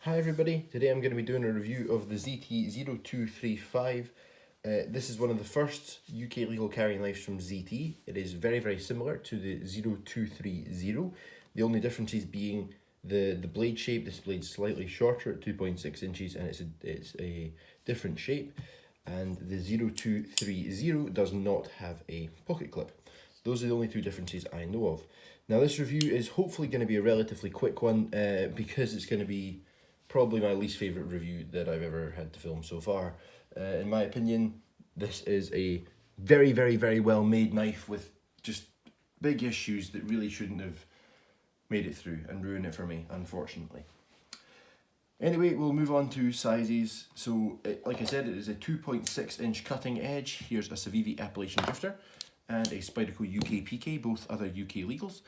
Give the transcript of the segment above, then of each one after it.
Hi everybody, today I'm going to be doing a review of the ZT-0235. This is one of the first UK legal carrying knives from ZT. It is very similar to the 0230. The only differences being the blade shape. This blade's slightly shorter at 2.6 inches and it's a different shape. And the 0230 does not have a pocket clip. Those are the only two differences I know of. Now this review is hopefully going to be a relatively quick one because it's going to be probably my least favourite review that I've ever had to film so far. In my opinion, this is a very well made knife with just big issues that really shouldn't have made it through and ruined it for me, unfortunately. Anyway, we'll move on to sizes. So, like I said, it is a 2.6 inch cutting edge. Here's a Civivi Appalachian Drifter and a Spyderco UK PK, both other UK legals.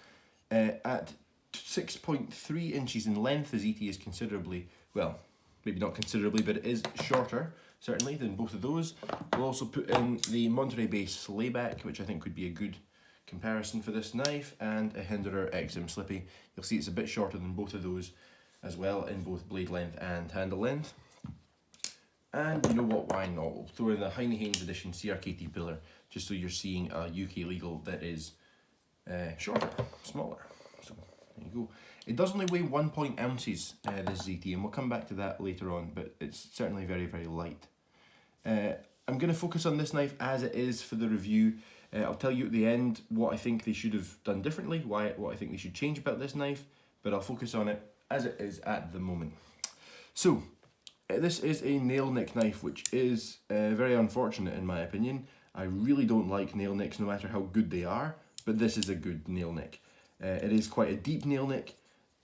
At 6.3 inches in length, the ZT is considerably, well, maybe not considerably, but it is shorter, certainly, than both of those. We'll also put in the Monterey Bay Slayback, which I think would be a good comparison for this knife, and a Hinderer XM Slippy. You'll see it's a bit shorter than both of those as well, in both blade length and handle length. And you know what, why not? We'll throw in the Heine Haynes Edition CRKT Pillar, just so you're seeing a UK legal that is shorter, smaller. So there you go. It does only weigh 1 ounces, this ZT, and we'll come back to that later on, but it's certainly very light. I'm going to focus on this knife as it is for the review. I'll tell you at the end what I think they should have done differently, what I think they should change about this knife, but I'll focus on it as it is at the moment. So, this is a nail nick knife, which is very unfortunate in my opinion. I really don't like nail nicks no matter how good they are, but this is a good nail nick. It is quite a deep nail nick,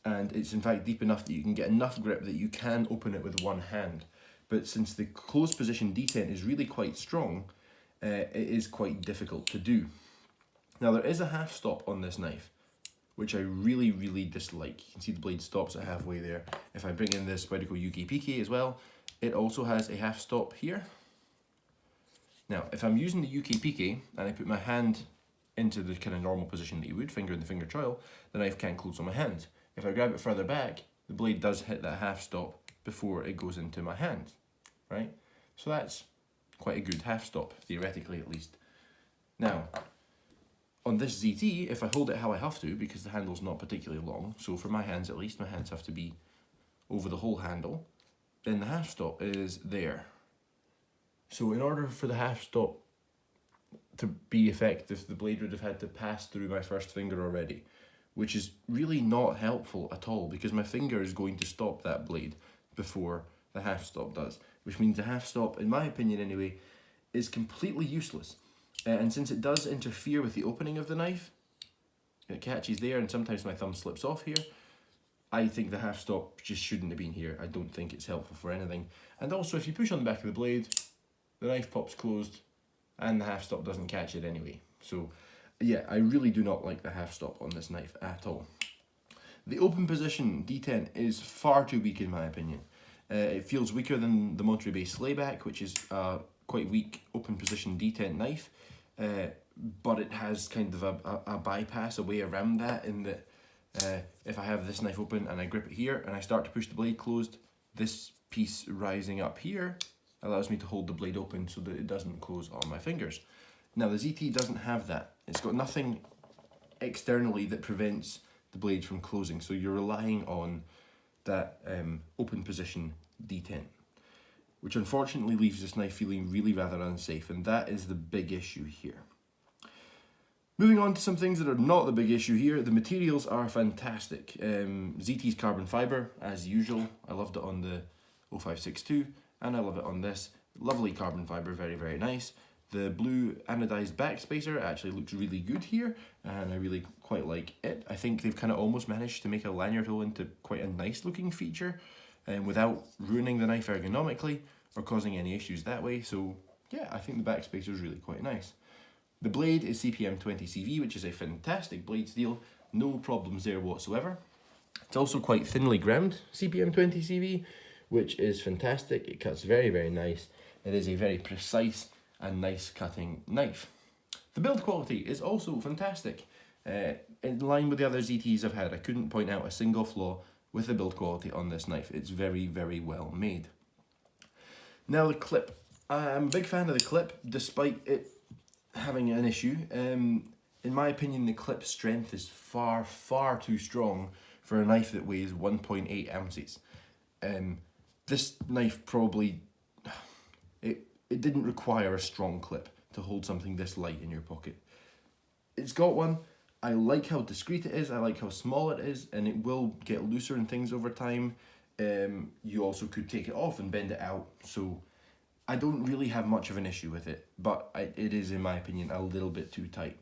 and it's in fact deep enough that you can get enough grip that you can open it with one hand. But since the closed position detent is really quite strong, it is quite difficult to do. Now there is a half stop on this knife, which I really dislike. You can see the blade stops at halfway there. If I bring in this Spyderco UK PK as well, it also has a half stop here. Now, if I'm using the UK PK and I put my hand into the kind of normal position that you would, finger in the finger choil, the knife can't close on my hand. If I grab it further back, the blade does hit that half stop before it goes into my hand, right? So that's quite a good half stop, theoretically at least. Now, on this ZT, if I hold it how I have to, because the handle's not particularly long, so for my hands at least, my hands have to be over the whole handle, then the half stop is there. So in order for the half stop to be effective, the blade would have had to pass through my first finger already, which is really not helpful at all, because my finger is going to stop that blade before the half stop does, which means the half stop, in my opinion anyway, is completely useless. And since it does interfere with the opening of the knife, it catches there and sometimes my thumb slips off here, I think the half stop just shouldn't have been here. I don't think it's helpful for anything. And also if you push on the back of the blade, the knife pops closed and the half stop doesn't catch it anyway. So yeah, I really do not like the half stop on this knife at all. The open position detent is far too weak in my opinion. It feels weaker than the Monterey Bay Slayback, which is a quite weak open position detent knife. But it has kind of a bypass, a way around that, in that if I have this knife open and I grip it here and I start to push the blade closed, this piece rising up here allows me to hold the blade open so that it doesn't close on my fingers. Now the ZT doesn't have that. It's got nothing externally that prevents the blade from closing, so you're relying on that open position detent, which unfortunately leaves this knife feeling really rather unsafe, and that is the big issue here. Moving on to some things that are not the big issue here, the materials are fantastic. ZT's carbon fibre, as usual. I loved it on the 0562, and I love it on this. Lovely carbon fibre, very nice. The blue anodized backspacer actually looks really good here, and I really quite like it. I think they've kind of almost managed to make a lanyard hole into quite a nice looking feature, without ruining the knife ergonomically or causing any issues that way. So yeah, I think the backspacer is really quite nice. The blade is CPM 20 CV, which is a fantastic blade steel. No problems there whatsoever. It's also quite thinly ground CPM 20 CV, which is fantastic. It cuts very nice. It is a very precise and nice cutting knife. The build quality is also fantastic. In line with the other ZTs I've had, I couldn't point out a single flaw with the build quality on this knife. It's very, very well made. Now the clip. I'm a big fan of the clip, despite it having an issue. In my opinion, the clip strength is far, far too strong for a knife that weighs 1.8 ounces. This knife probably, it didn't require a strong clip to hold something this light in your pocket. It's got one. I like how discreet it is, I like how small it is, and it will get looser and things over time. You also could take it off and bend it out, so I don't really have much of an issue with it, but it is, in my opinion, a little bit too tight.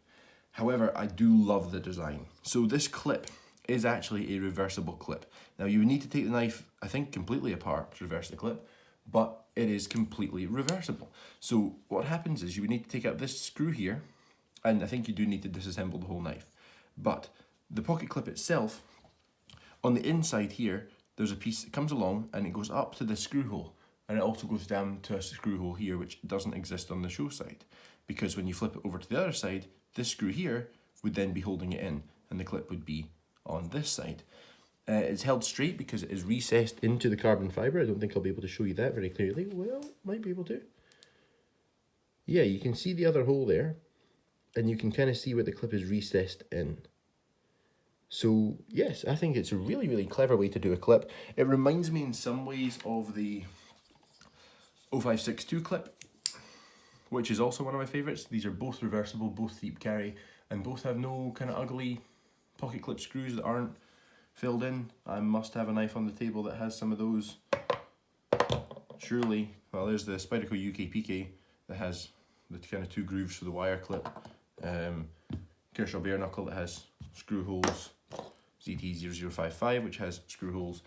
However, I do love the design. So this clip is actually a reversible clip. Now you would need to take the knife, I think, completely apart to reverse the clip, but it is completely reversible. So what happens is you would need to take out this screw here, and I think you do need to disassemble the whole knife. But the pocket clip itself, on the inside here, there's a piece that comes along and it goes up to the screw hole. And it also goes down to a screw hole here, which doesn't exist on the show side. Because when you flip it over to the other side, this screw here would then be holding it in, and the clip would be on this side. It's held straight because it is recessed into the carbon fibre. I don't think I'll be able to show you that very clearly. Well, might be able to. Yeah, you can see the other hole there, and you can kind of see where the clip is recessed in. So yes, I think it's a really, really clever way to do a clip. It reminds me in some ways of the 0562 clip, which is also one of my favourites. These are both reversible, both deep carry, and both have no kind of ugly pocket clip screws that aren't filled in. I must have a knife on the table that has some of those. Surely, well, there's the Spyderco UK PK that has the kind of two grooves for the wire clip. Kershaw Bare Knuckle that has screw holes. ZT0055, which has screw holes.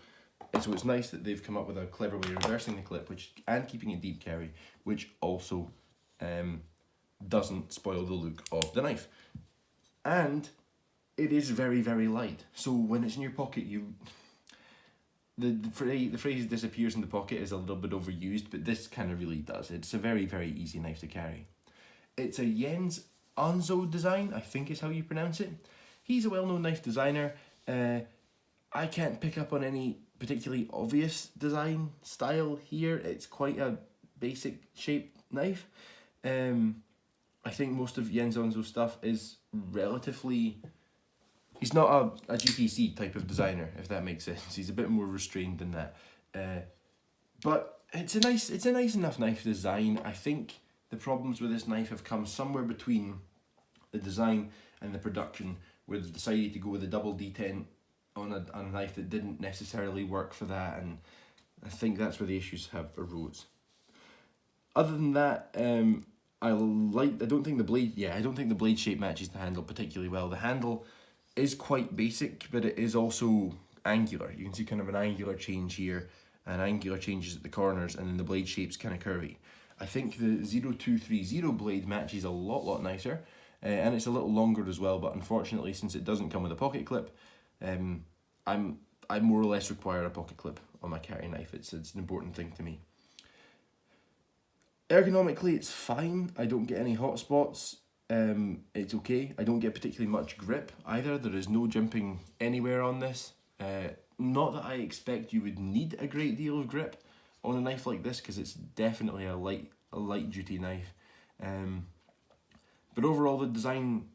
And so it's nice that they've come up with a clever way of reversing the clip, and keeping it deep carry, which also doesn't spoil the look of the knife. And it is very, very light. So when it's in your pocket, the phrase disappears in the pocket is a little bit overused, but this kind of really does. It's a very, very easy knife to carry. It's a Jens Anso design, I think is how you pronounce it. He's a well-known knife designer. I can't pick up on any particularly obvious design style here. It's quite a basic shaped knife. I think most of Jens Anso's stuff is relatively... He's not a GPC type of designer, if that makes sense. He's a bit more restrained than that. But it's a nice enough knife design. I think the problems with this knife have come somewhere between the design and the production, where they've decided to go with a double detent on a knife that didn't necessarily work for that, and I think that's where the issues have arose. Other than that, I don't think the blade shape matches the handle particularly well. The handle is quite basic, but it is also angular. You can see kind of an angular change here, and angular changes at the corners, and then the blade shape's kind of curvy. I think the 0230 blade matches a lot nicer, and it's a little longer as well, but unfortunately, since it doesn't come with a pocket clip, I more or less require a pocket clip on my carry knife. It's an important thing to me. Ergonomically, it's fine. I don't get any hot spots. It's okay. I don't get particularly much grip either. There is no jimping anywhere on this. Not that I expect you would need a great deal of grip on a knife like this, because it's definitely a light duty knife. But overall, the design,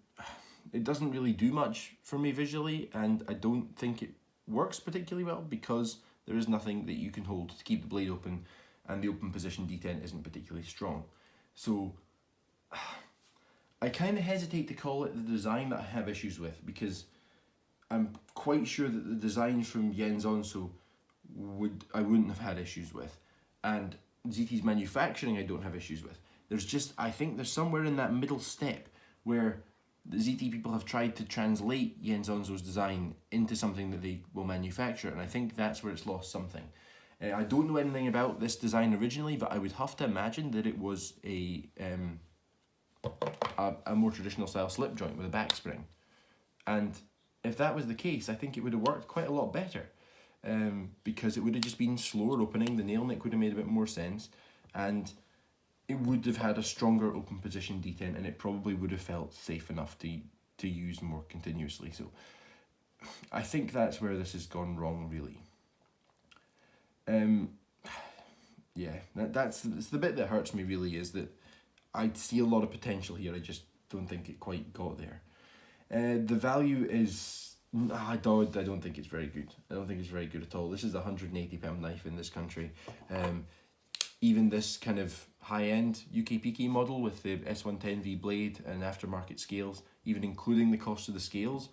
it doesn't really do much for me visually, and I don't think it works particularly well because there is nothing that you can hold to keep the blade open, and the open position detent isn't particularly strong. So I kind of hesitate to call it the design that I have issues with, because I'm quite sure that the designs from Jens Anso I wouldn't have had issues with, and ZT's manufacturing I don't have issues with. I think there's somewhere in that middle step where the ZT people have tried to translate Jens Anso's design into something that they will manufacture, and I think that's where it's lost something. I don't know anything about this design originally, but I would have to imagine that it was a more traditional style slip joint with a back spring. And if that was the case, I think it would have worked quite a lot better, because it would have just been slower opening, the nail nick would have made a bit more sense, and it would have had a stronger open position detent, and it probably would have felt safe enough to use more continuously. So I think that's where this has gone wrong, really. Yeah, that's the bit that hurts me, really, is that I see a lot of potential here. I just don't think it quite got there. The value is, I don't think it's very good. I don't think it's very good at all. This is a £180 knife in this country. Even this kind of high-end UKPK model with the S110V blade and aftermarket scales, even including the cost of the scales,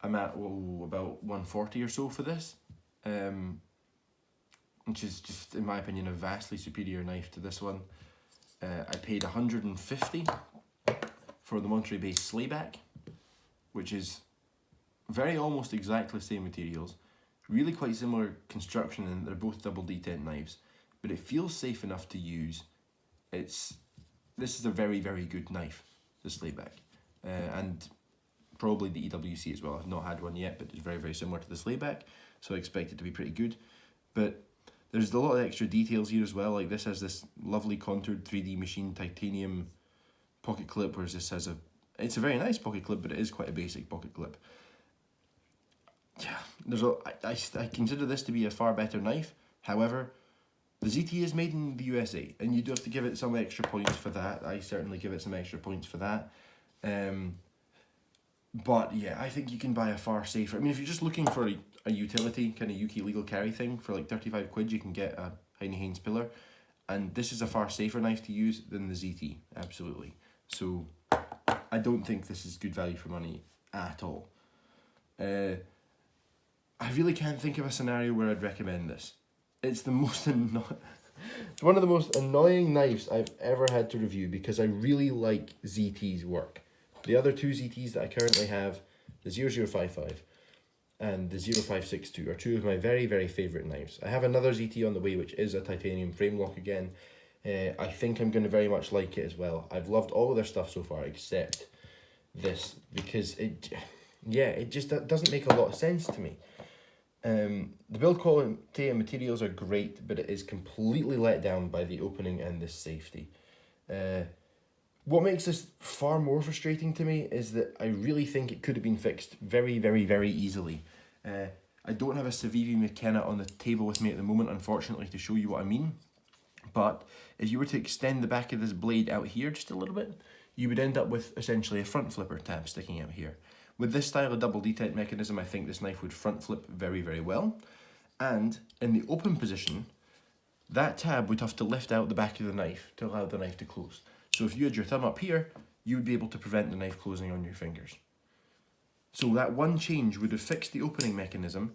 I'm at about 140 or so for this, which is just, in my opinion, a vastly superior knife to this one. I paid 150 for the Monterey-based Slayback, which is very almost exactly the same materials, really quite similar construction, and they're both double detent knives, but it feels safe enough to use. This is a very, very good knife, the Slayback, and probably the EWC as well. I've not had one yet, but it's very, very similar to the Slayback, so I expect it to be pretty good. But there's a lot of extra details here as well, like this has this lovely contoured 3D machined titanium pocket clip, whereas this has it's a very nice pocket clip, but it is quite a basic pocket clip. Yeah, I consider this to be a far better knife. However, the ZT is made in the USA, and you do have to give it some extra points for that. I certainly give it some extra points for that. But yeah, I think you can buy a far safer. I mean, if you're just looking for a utility kind of UK legal carry thing for like 35 quid, you can get a Heine Haynes pillar, and this is a far safer knife to use than the ZT, absolutely. So I don't think this is good value for money at all. I really can't think of a scenario where I'd recommend this. It's the most it's one of the most annoying knives I've ever had to review, because I really like ZT's work. The other two ZTs that I currently have, the 0055 and the 0562, are two of my very, very favourite knives. I have another ZT on the way, which is a titanium frame lock again. I think I'm going to very much like it as well. I've loved all of their stuff so far except this, because it just doesn't make a lot of sense to me. The build quality and materials are great, but it is completely let down by the opening and the safety. What makes this far more frustrating to me is that I really think it could have been fixed very, very, very easily. I don't have a Civivi McKenna on the table with me at the moment, unfortunately, to show you what I mean. But if you were to extend the back of this blade out here just a little bit, you would end up with essentially a front flipper tab sticking out here. With this style of double detent mechanism, I think this knife would front flip very, very well. And in the open position, that tab would have to lift out the back of the knife to allow the knife to close. So if you had your thumb up here, you would be able to prevent the knife closing on your fingers. So that one change would have fixed the opening mechanism,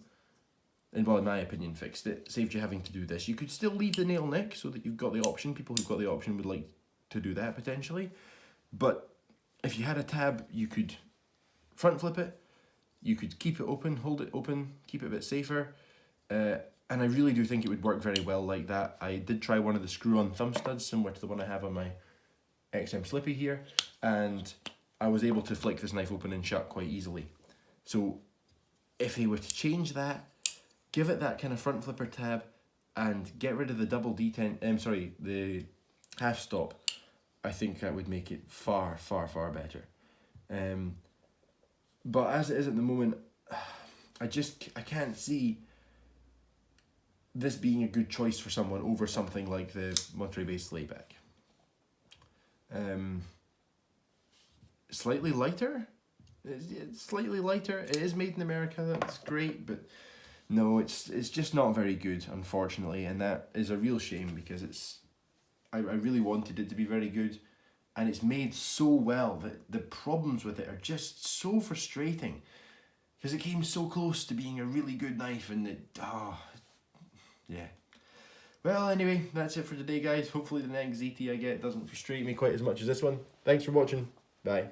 and well, in my opinion, fixed it, saved you having to do this. You could still leave the nail nick so that you've got the option. People who've got the option would like to do that potentially. But if you had a tab, you could front flip it, you could keep it open, hold it open, keep it a bit safer, and I really do think it would work very well like that. I did try one of the screw-on thumb studs, similar to the one I have on my XM Slippy here, and I was able to flick this knife open and shut quite easily. So if they were to change that, give it that kind of front flipper tab, and get rid of the double detent, the half stop, I think that would make it far, far, far better. But as it is at the moment, I can't see this being a good choice for someone over something like the Monterey-based Slayback. Slightly lighter? It's slightly lighter. It is made in America, that's great, but no, it's just not very good, unfortunately, and that is a real shame, because I really wanted it to be very good, and it's made so well that the problems with it are just so frustrating, because it came so close to being a really good knife, and yeah. Well, anyway, that's it for today, guys. Hopefully the next ZT I get doesn't frustrate me quite as much as this one. Thanks for watching. Bye.